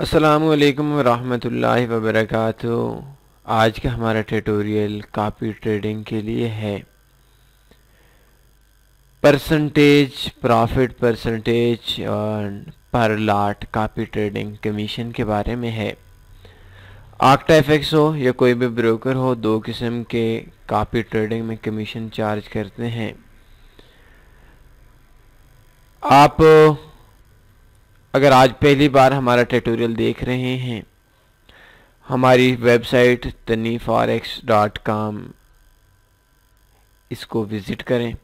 अस्सलामुअलैकुम वरहमतुल्लाहि वबरकातुहू। आज का हमारा ट्यूटोरियल कॉपी ट्रेडिंग के लिए है। परसेंटेज प्रॉफिट परसेंटेज और पर लॉट कॉपी ट्रेडिंग कमीशन के बारे में है। आक्टा एफएक्स हो या कोई भी ब्रोकर हो, दो किस्म के कॉपी ट्रेडिंग में कमीशन चार्ज करते हैं। आप अगर आज पहली बार हमारा ट्यूटोरियल देख रहे हैं, हमारी वेबसाइट taniforex.com इसको विज़िट करें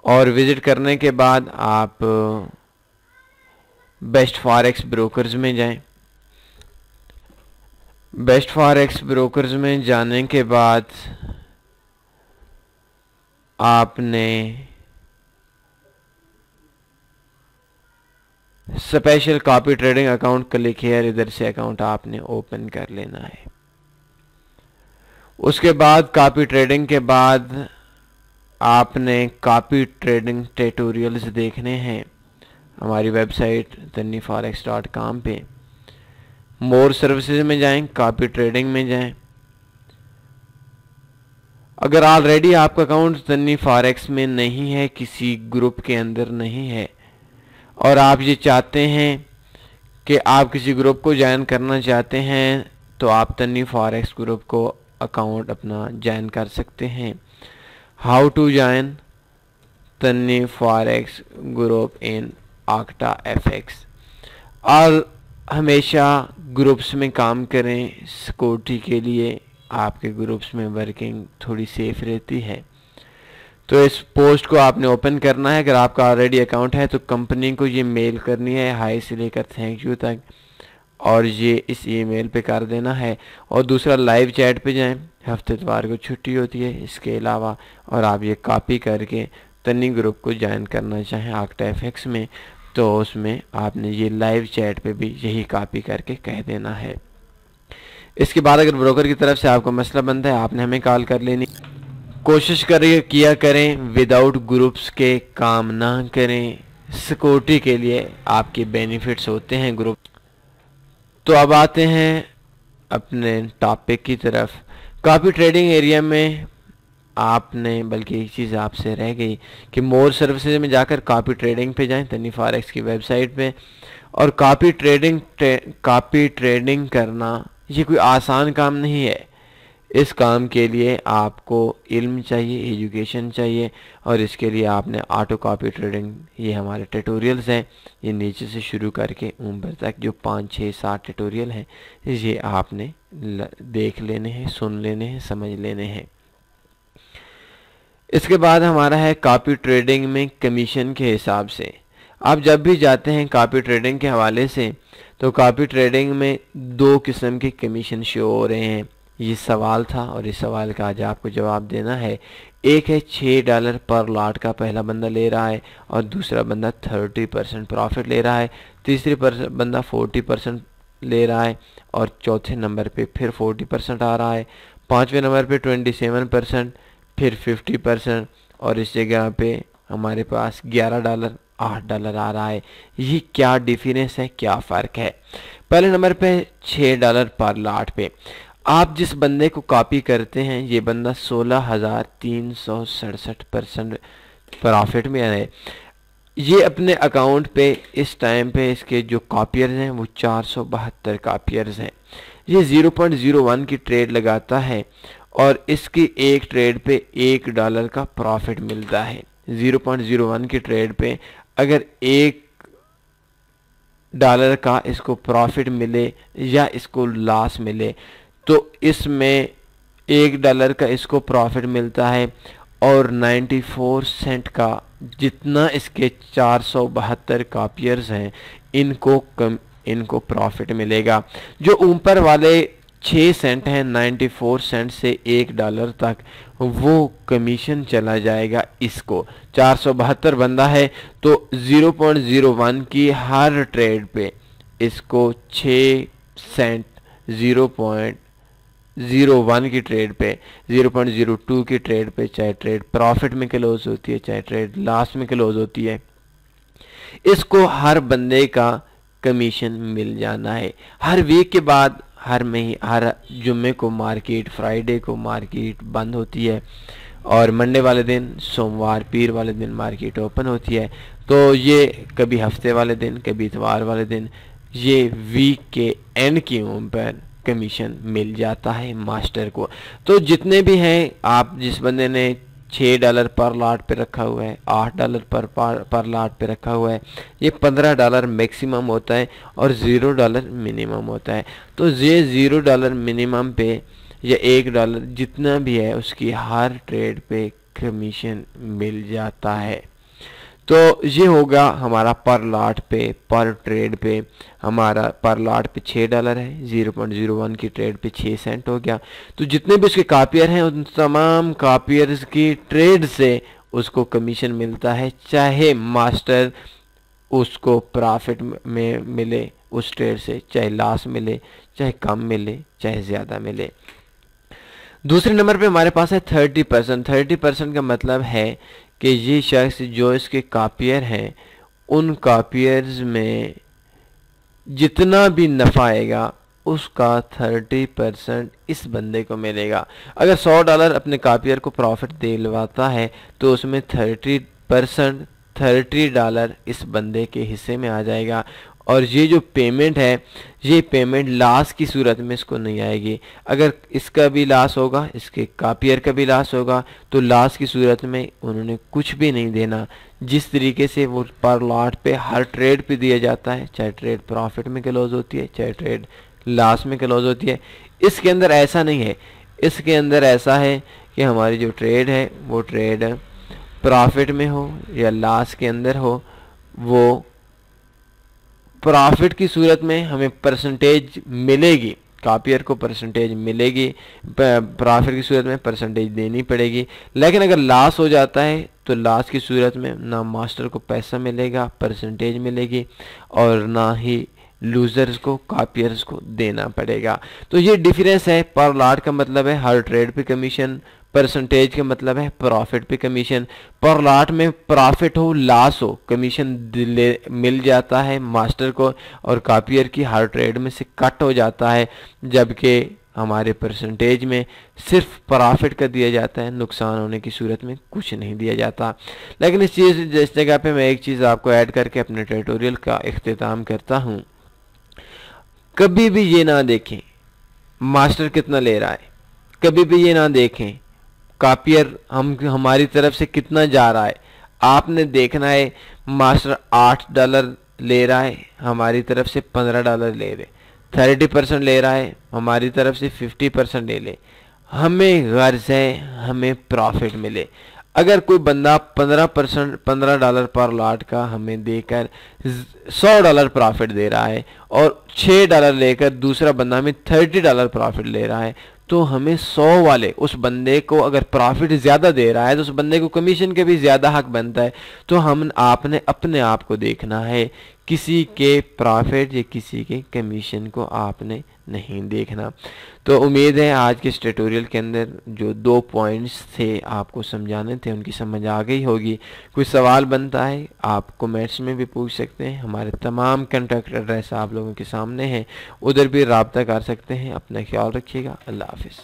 और विज़िट करने के बाद आप बेस्ट फॉरेक्स ब्रोकर्स में जाएं। बेस्ट फॉरेक्स ब्रोकर्स में जाने के बाद आपने special copy trading account click here, इधर से अकाउंट आपने ओपन कर लेना है। उसके बाद कॉपी ट्रेडिंग के बाद आपने कॉपी ट्रेडिंग ट्यूटोरियल्स देखने हैं हमारी वेबसाइट taniforex.com पे। मोर सर्विसेज में जाएं, कॉपी ट्रेडिंग में जाएं। अगर ऑलरेडी आपका अकाउंट तन्नी फॉरेक्स में नहीं है, किसी ग्रुप के अंदर नहीं है और आप ये चाहते हैं कि आप किसी ग्रुप को ज्वाइन करना चाहते हैं, तो आप तन्नी फॉरेक्स ग्रुप को अकाउंट अपना ज्वाइन कर सकते हैं। हाउ टू ज्वाइन तन्नी forex group in octa FX. और हमेशा ग्रुप्स में काम करें, सिक्योरिटी के लिए आपके ग्रुप्स में वर्किंग थोड़ी सेफ रहती है। तो इस पोस्ट को आपने ओपन करना है। अगर आपका ऑलरेडी अकाउंट है तो कंपनी को ये मेल करनी है, हाई से लेकर थैंक यू तक, और ये इस ईमेल पे कर देना है। और दूसरा, लाइव चैट पे जाएं, हफ्ते इतवार को छुट्टी होती है इसके अलावा। और आप ये कॉपी करके तन्नी ग्रुप को ज्वाइन करना चाहें आक्टा एफएक्स में, तो उसमें आपने ये लाइव चैट पे भी यही कॉपी करके कह देना है। इसके बाद अगर ब्रोकर की तरफ से आपको मसला बनता है, आपने हमें कॉल कर लेनी। कोशिश किया करें विदाउट ग्रुप्स के काम ना करें। सिक्योरिटी के लिए आपके बेनिफिट्स होते हैं ग्रुप। तो अब आते हैं अपने टॉपिक की तरफ। कॉपी ट्रेडिंग एरिया में आपने, बल्कि एक चीज़ आपसे रह गई कि मोर सर्विसेज में जाकर कॉपी ट्रेडिंग पे जाएं तन्नी फॉरेक्स की वेबसाइट पे। और कॉपी ट्रेडिंग करना ये कोई आसान काम नहीं है। इस काम के लिए आपको इल्म चाहिए, एजुकेशन चाहिए, और इसके लिए आपने ऑटो कॉपी ट्रेडिंग, ये हमारे ट्यूटोरियल्स हैं, ये नीचे से शुरू करके ऊपर तक जो 5, 6, 7 ट्यूटोरियल हैं, ये आपने देख लेने हैं, सुन लेने हैं, समझ लेने हैं। इसके बाद हमारा है कॉपी ट्रेडिंग में कमीशन के हिसाब से। आप जब भी जाते हैं कॉपी ट्रेडिंग के हवाले से, तो कॉपी ट्रेडिंग में दो किस्म के कमीशन शो हो रहे हैं। ये सवाल था और इस सवाल का आज आपको जवाब देना है। एक है $6 पर लॉट का पहला बंदा ले रहा है, और दूसरा बंदा 30% प्रॉफिट ले रहा है, तीसरे बंदा 40% ले रहा है, और चौथे नंबर पे फिर 40% आ रहा है, पाँचवें नंबर पे 27%, फिर 50%, और इस जगह पे हमारे पास $11, $8 आ रहा है। ये क्या डिफरेंस है, क्या फ़र्क है? पहले नंबर पे $6 पर लॉट पे आप जिस बंदे को कॉपी करते हैं, ये बंदा 16,367% प्रॉफिट में है। ये अपने अकाउंट पे इस टाइम पे इसके जो कॉपियर्स हैं वो 472 कॉपियर्स हैं। ये 0.01 की ट्रेड लगाता है और इसकी एक ट्रेड पे $1 का प्रॉफिट मिलता है। 0.01 की ट्रेड पे अगर $1 का इसको प्रॉफिट मिले या इसको लॉस मिले, तो इसमें $1 का इसको प्रॉफिट मिलता है, और 94 सेंट का जितना इसके 472 कॉपियर्स हैं इनको प्रॉफिट मिलेगा। जो ऊपर वाले 6 सेंट हैं, 94 सेंट से $1 तक, वो कमीशन चला जाएगा इसको। 472 बंदा है तो 0.01 की हर ट्रेड पे इसको 6 सेंट 0.01 की ट्रेड पे, 0.02 की ट्रेड पे, चाहे ट्रेड प्रॉफिट में क्लोज होती है चाहे ट्रेड लॉस में क्लोज होती है, इसको हर बंदे का कमीशन मिल जाना है। हर वीक के बाद हर जुम्मे को मार्केट, फ्राइडे को मार्केट बंद होती है और मंडे वाले दिन, सोमवार, पीर वाले दिन मार्केट ओपन होती है। तो ये कभी हफ्ते वाले दिन, कभी इतवार वाले दिन, ये वीक के एंड के ऊपर कमीशन मिल जाता है मास्टर को। तो जितने भी हैं, आप जिस बंदे ने $6 पर लॉट पे रखा हुआ है, $8 पर लॉट पे रखा हुआ है, ये $15 मैक्सिमम होता है और $0 मिनिमम होता है। तो ये $0 मिनिमम पे या $1 जितना भी है उसकी हर ट्रेड पे कमीशन मिल जाता है। तो ये होगा हमारा पर लॉट पे, पर ट्रेड पे। हमारा पर लॉट पे $6 है, 0.01 की ट्रेड पे 6 सेंट हो गया। तो जितने भी उसके कापियर हैं उन तमाम कापियर्स की ट्रेड से उसको कमीशन मिलता है, चाहे मास्टर उसको प्रॉफिट में मिले उस ट्रेड से, चाहे लॉस मिले, चाहे कम मिले, चाहे ज़्यादा मिले। दूसरे नंबर पे हमारे पास है 30%। 30% का मतलब है कि ये शख्स जो इसके कापियर हैं उन कापियर्स में जितना भी नफ़ा आएगा उसका 30% इस बंदे को मिलेगा। अगर $100 अपने कापियर को प्रॉफिट दिलवाता है तो उसमें 30% $30 इस बंदे के हिस्से में आ जाएगा। और ये जो पेमेंट है, ये पेमेंट लॉस की सूरत में इसको नहीं आएगी। अगर इसका भी लॉस होगा, इसके कापियर का भी लॉस होगा, तो लॉस की सूरत में उन्होंने कुछ भी नहीं देना। जिस तरीके से वो पर लॉट पे हर ट्रेड पे दिया जाता है, चाहे ट्रेड प्रॉफिट में क्लोज होती है, चाहे ट्रेड लॉस में क्लोज होती है, इसके अंदर ऐसा नहीं है। इसके अंदर ऐसा है कि हमारी जो ट्रेड है वो ट्रेड प्रॉफिट में हो या लॉस के अंदर हो, वो प्रॉफिट की सूरत में हमें परसेंटेज मिलेगी, कापियर को परसेंटेज मिलेगी, प्रॉफिट की सूरत में परसेंटेज देनी पड़ेगी। लेकिन अगर लॉस हो जाता है तो लॉस की सूरत में ना मास्टर को पैसा मिलेगा, परसेंटेज मिलेगी, और ना ही लूजर्स को, कापियर्स को देना पड़ेगा। तो ये डिफरेंस है। पर लॉट का मतलब है हर ट्रेड पे कमीशन, परसेंटेज का मतलब है प्रॉफिट पे कमीशन। पर लॉट में प्रॉफिट हो लॉस हो कमीशन मिल जाता है मास्टर को, और कापियर की हर ट्रेड में से कट हो जाता है, जबकि हमारे परसेंटेज में सिर्फ प्रॉफिट का दिया जाता है, नुकसान होने की सूरत में कुछ नहीं दिया जाता। लेकिन इस जगह पे मैं एक चीज़ आपको ऐड करके अपने ट्यूटोरियल का इख्तिताम करता हूँ। कभी भी ये ना देखें मास्टर कितना ले रहा है, कभी भी ये ना देखें कापियर हमारी तरफ से कितना जा रहा है। आपने देखना है मास्टर $8 ले रहा है, हमारी तरफ से $15 ले रहे, 30% ले रहा है, हमारी तरफ से 50% ले ले। हमें गर्ज है हमें प्रॉफिट मिले। अगर कोई बंदा $15 पर लॉट का हमें देकर $100 प्रॉफिट दे रहा है और $6 लेकर दूसरा बंदा हमें $30 प्रॉफिट ले रहा है, तो हमें 100 वाले उस बंदे को अगर प्रॉफिट ज़्यादा दे रहा है तो उस बंदे को कमीशन के भी ज़्यादा हक बनता है। तो आपने अपने आप को देखना है, किसी के प्रॉफिट या किसी के कमीशन को आपने नहीं देखना। तो उम्मीद है आज के इस ट्यूटोरियल के अंदर जो 2 पॉइंट्स थे आपको समझाने थे उनकी समझ आ गई होगी। कोई सवाल बनता है आप कमेंट्स में भी पूछ सकते हैं, हमारे तमाम कॉन्टैक्ट एड्रेस आप लोगों के सामने हैं, उधर भी रब्ता कर सकते हैं। अपना ख्याल रखिएगा। अल्लाह हाफिज़।